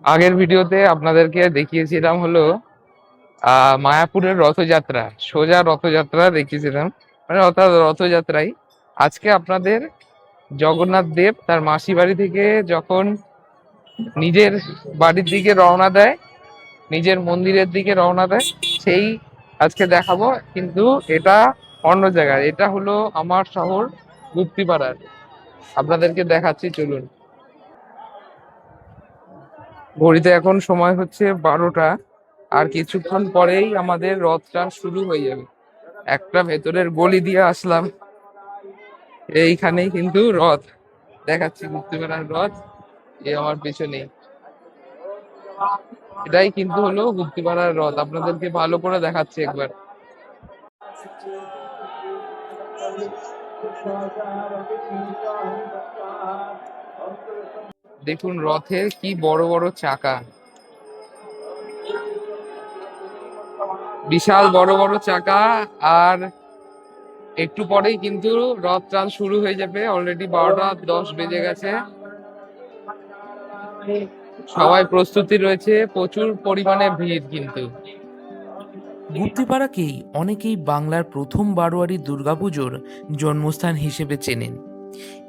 আগের ভিডিওতে আপনাদেরকে দেখিয়েছিলাম হলো মায়াপুরের রথযাত্রা, সোজা রথযাত্রা দেখিয়েছিলাম, মানে অর্থাৎ রথযাত্রাই। আজকে আপনাদের জগন্নাথ দেব তার মাসি বাড়ি থেকে যখন নিজের বাড়ির দিকে রওনা দেয়, নিজের মন্দিরের দিকে রওনা দেয়, সেই আজকে দেখাবো। কিন্তু এটা অন্য জায়গায়, এটা হলো আমার শহর গুপ্তিপাড়ার। আপনাদেরকে দেখাচ্ছি, চলুন। ঘড়িতে এখন সময় হচ্ছে 12টা, আর কিছুক্ষণ পরেই আমাদের রথটা শুরু হয়ে যাবে। একটা ভেতরের গলি দিয়ে আসলাম, এইখানেই কিন্তু রথ দেখাচ্ছি, গুপ্তিপাড়ার রথ। আমার পেছনেই এটাই কিন্তু হলো গুপ্তিপাড়ার রথ, আপনাদেরকে ভালো করে দেখাচ্ছি একবার। দেখুন রথের কি বড় বড় চাকা, বিশাল বড় বড় চাকা। আর একটু পরেই কিন্তু রথ টান শুরু হয়ে যাবে। অলরেডি 12টা 10 বেজে গেছে, সবাই প্রস্তুতি রয়েছে, প্রচুর পরিমাণে ভিড় কিন্তু। গুপ্তিপাড়াকেই অনেকেই বাংলার প্রথম বারোয়ারি দুর্গাপুজোর জন্মস্থান হিসেবে চেনেন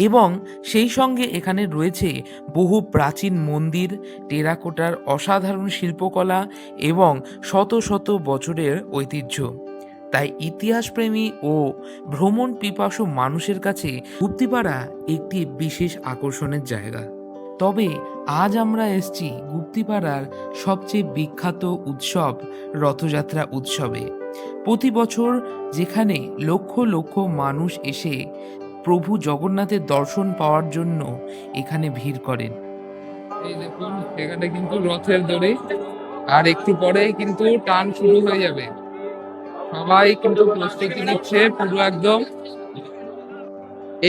এবং সেই সঙ্গে এখানে রয়েছে বহু প্রাচীন মন্দির, টেরাকোটার অসাধারণ শিল্পকলা এবং শত শত বছরের ঐতিহ্য। তাই ইতিহাসপ্রেমী ও ভ্রমণ পিপাসু মানুষের কাছে গুপ্তিপাড়া একটি বিশেষ আকর্ষণের জায়গা। তবে আজ আমরা এসেছি গুপ্তিপাড়ার সবচেয়ে বিখ্যাত উৎসব রথযাত্রা উৎসবে। প্রতি বছর যেখানে লক্ষ লক্ষ মানুষ এসে প্রভু জগন্নাথের দর্শন পাওয়ার জন্য এখানে ভিড় করেন। এই দেখুন এখানে কিন্তু রথের দড়ি, আর একটু পরেই কিন্তু টান শুরু হয়ে যাবে। সবাই কিন্তু প্রস্তুতি নিচ্ছে পুরো একদম।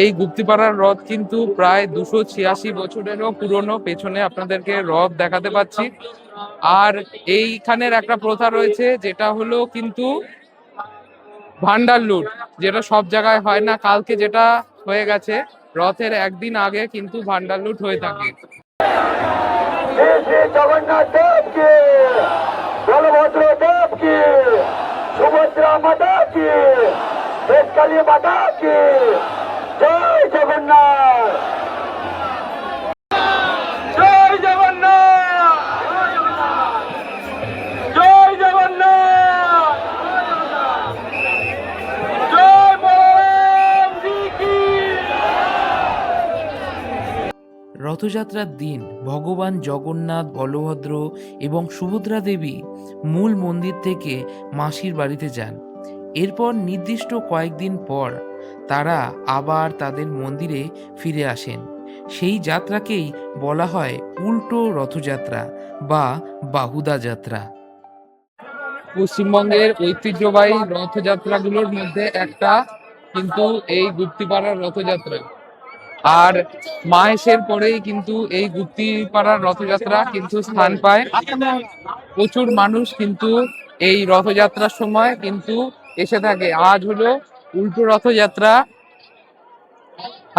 এই গুপ্তিপাড়ার রথ কিন্তু প্রায় 286 বছরেরও পুরনো। পেছনে আপনাদেরকে রথ দেখাতে পাচ্ছি। আর এইখানের একটা প্রথা রয়েছে, যেটা হলো কিন্তু ভান্ডার লুট, যেটা সব জায়গায় হয় না। কালকে যেটা হয়ে গেছে, রথের একদিন আগে কিন্তু ভান্ডার লুট হয়ে থাকে। জগন্নাথ দেব কি, বলভদ্র দেব কি, সুভদ্রা মাতা কি, বেশকালী মাতা কি, জয় জগন্নাথ, জয় জগন্নাথ, জয় জগন্নাথ, জয় বলরাম জি কি। রথযাত্রার দিন ভগবান জগন্নাথ, বলভদ্র এবং সুভদ্রা দেবী মূল মন্দির থেকে মাসির বাড়িতে যান। এরপর নির্দিষ্ট কয়েকদিন পর তারা আবার তাদের মন্দিরে ফিরে আসেন। সেই যাত্রাকেই বলা হয় উল্টো রথযাত্রা বা বাহুদা যাত্রা। পশ্চিমবঙ্গের ঐতিহ্যবাহী রথযাত্রাগুলোর মধ্যে একটা কিন্তু এই গুপ্তিপাড়ার রথযাত্রা। আর মাহেশের পরেই কিন্তু এই গুপ্তিপাড়ার রথযাত্রা কিন্তু স্থান পায়। প্রচুর মানুষ কিন্তু এই রথযাত্রার সময় কিন্তু এসে থাকে। আজ হলো উল্টো রথযাত্রা,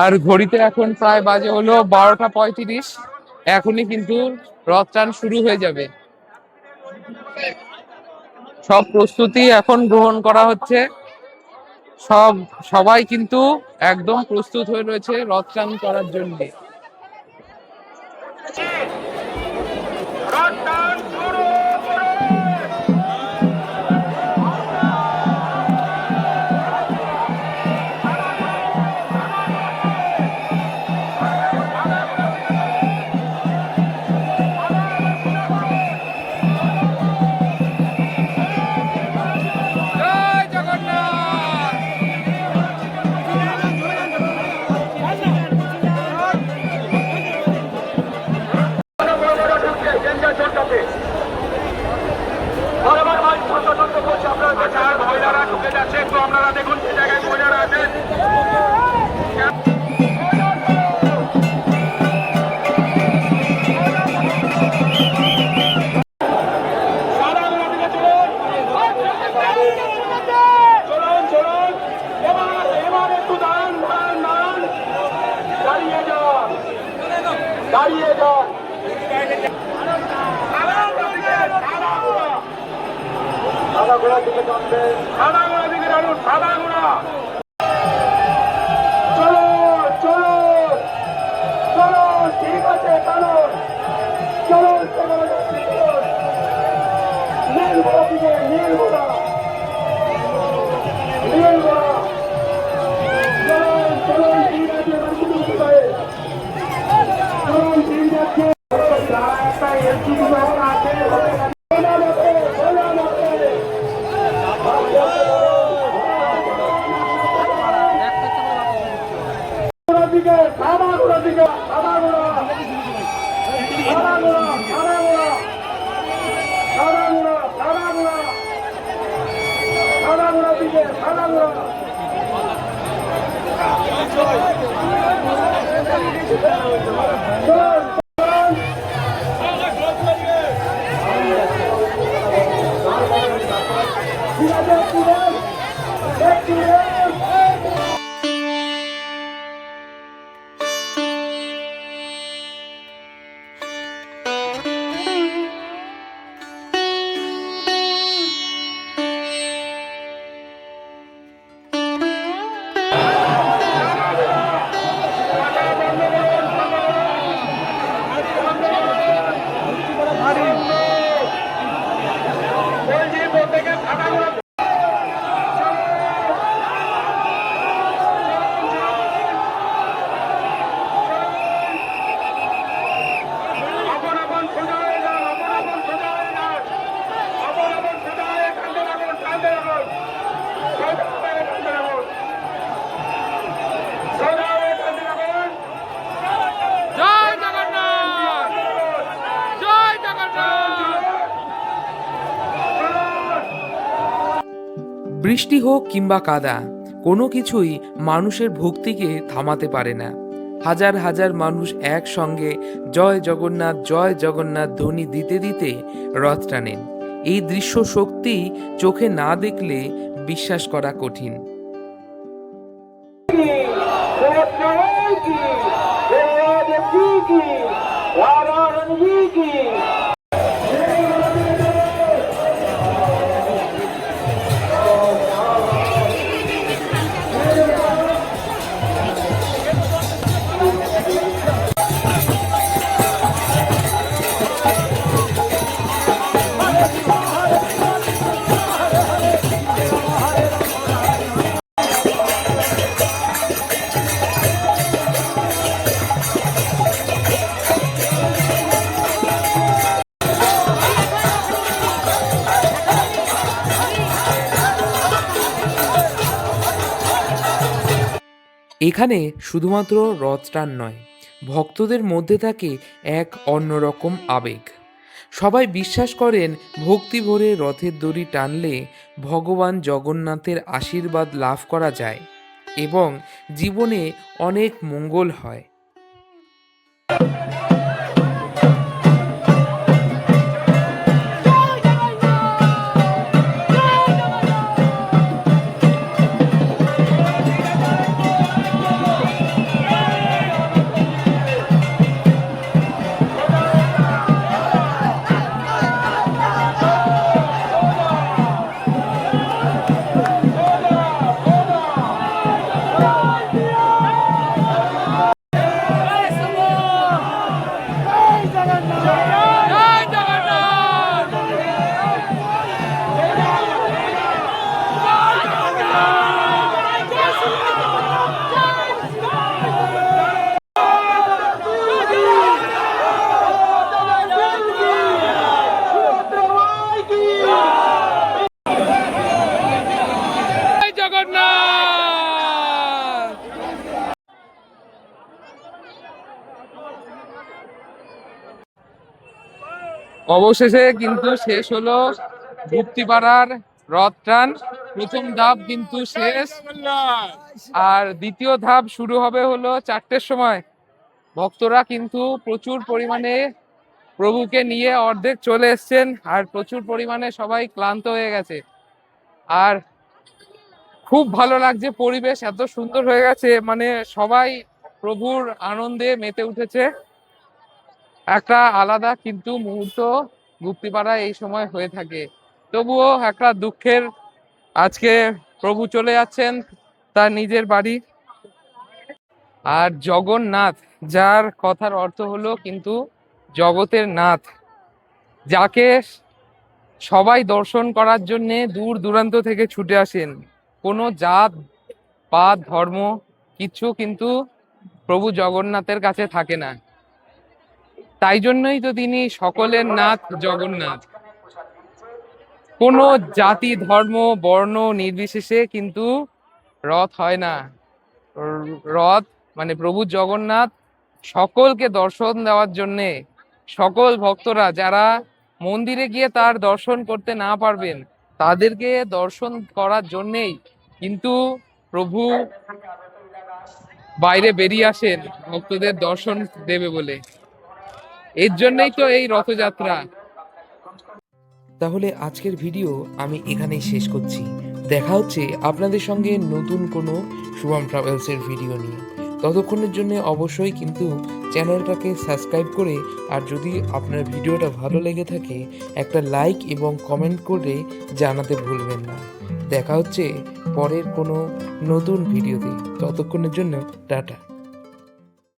আর ঘড়িতে এখন প্রায় বাজে হলো 12টা 35। এখনই কিন্তু রথ টান শুরু হয়ে যাবে। সব প্রস্তুতি এখন গ্রহণ করা হচ্ছে। সবাই কিন্তু একদম প্রস্তুত হয়ে রয়েছে রথ টান করার জন্য। জয় জগন্নাথ। মহিলারা ঢুকে যাচ্ছে, একটু আপনারা দেখুন যে জায়গায় মহিলারা আছেন। চলুন চলুন, এবার একটু দাঁড়ান দাঁড়ান দাঁড়ান, দাঁড়িয়ে যান দাঁড়িয়ে যান। সাদা ঘোড়া দিকে টানুন, সাদা ঘোড়া। চলো চলো চলো, ঠিক আছে টানুন, চলো চলো নীল ঘোড়া দিকে, নীল ঘোড়া, নীল ঘোড়া। চলো চলো, ঠিক আছে মার্কেটিং কোথায়? চলো ঠিক আছে। একটা এলসিডি যখন আছে দিকে, সাদা ঘোড়া দিকে, সাদা ঘোড়া, সাদা ঘোড়া, সাদা ঘোড়া, সাদা ঘোড়া, সাদা ঘোড়া, সাদা ঘোড়া দিকে, সাদা ঘোড়া। জয় জগন্নাথ, জয় জগন্নাথ। বৃষ্টি হোক কিংবা কাদা, কোনো কিছুই মানুষের ভক্তিকে থামাতে পারে না। হাজার হাজার মানুষ একসঙ্গে জয় জগন্নাথ ধ্বনি দিতে দিতে রথ টানেন। এই দৃশ্য সত্যি চোখে না দেখলে বিশ্বাস করা কঠিন। এখানে শুধুমাত্র রথটান নয়, ভক্তদের মধ্যে থাকে এক অন্যরকম আবেগ। সবাই বিশ্বাস করেন ভক্তি ভরে রথের দড়ি টানলে ভগবান জগন্নাথের আশীর্বাদ লাভ করা যায় এবং জীবনে অনেক মঙ্গল হয়। জয় জগন্নাথ। জয় জগন্নাথ। অবশেষে কিন্তু শেষ হলো গুপ্তিপাড়ার রথ টান। প্রথম ধাপ কিন্তু শেষ, আর দ্বিতীয় ধাপ শুরু হবে হলো 4টের সময়। ভক্তরা কিন্তু প্রচুর পরিমাণে প্রভুকে নিয়ে অর্ধেক চলে এসছেন, আর প্রচুর পরিমাণে সবাই ক্লান্ত হয়ে গেছে। আর খুব ভালো লাগছে, পরিবেশ এত সুন্দর হয়ে গেছে, মানে সবাই প্রভুর আনন্দে মেতে উঠেছে। একটা আলাদা কিন্তু মুহূর্ত গুপ্তিপাড়ায় এই সময় হয়ে থাকে। তবুও একটা দুঃখের, আজকে প্রভু চলে যাচ্ছেন তার নিজের বাড়ি। আর জগন্নাথ, যার কথার অর্থ হলো কিন্তু জগতের নাথ, যাকে সবাই দর্শন করার জন্য দূর দূরান্ত থেকে ছুটে আসেন। কোনো জাত পাত ধর্ম কিছু কিন্তু প্রভু জগন্নাথের কাছে থাকে না। তাই জন্যই তো তিনি সকলের নাথ জগন্নাথ। কোনো জাতি ধর্ম বর্ণ নির্বিশেষে কিন্তু রথ হয় না। রথ মানে প্রভু জগন্নাথ সকলকে দর্শন দেওয়ার জন্যে, সকল ভক্তরা যারা মন্দিরে গিয়ে তার দর্শন করতে না পারবেন তাদেরকে দর্শন করার জন্যেই কিন্তু প্রভু বাইরে বেরিয়ে আসেন ভক্তদের দর্শন দেবে বলে। এর জন্যই তো এই রথযাত্রা। তাহলে আজকের ভিডিও আমি এখানেই শেষ করছি। দেখা হচ্ছে আপনাদের সঙ্গে নতুন কোনো শুভম ট্রাভেলসের ভিডিও নিয়ে। ততক্ষণের জন্য অবশ্যই কিন্তু চ্যানেলটাকে সাবস্ক্রাইব করে, আর যদি আপনার ভিডিওটা ভালো লেগে থাকে একটা লাইক এবং কমেন্ট করে জানাতে ভুলবেন না। দেখা হচ্ছে পরের কোনো নতুন ভিডিওতে। ততক্ষণের জন্য টাটা।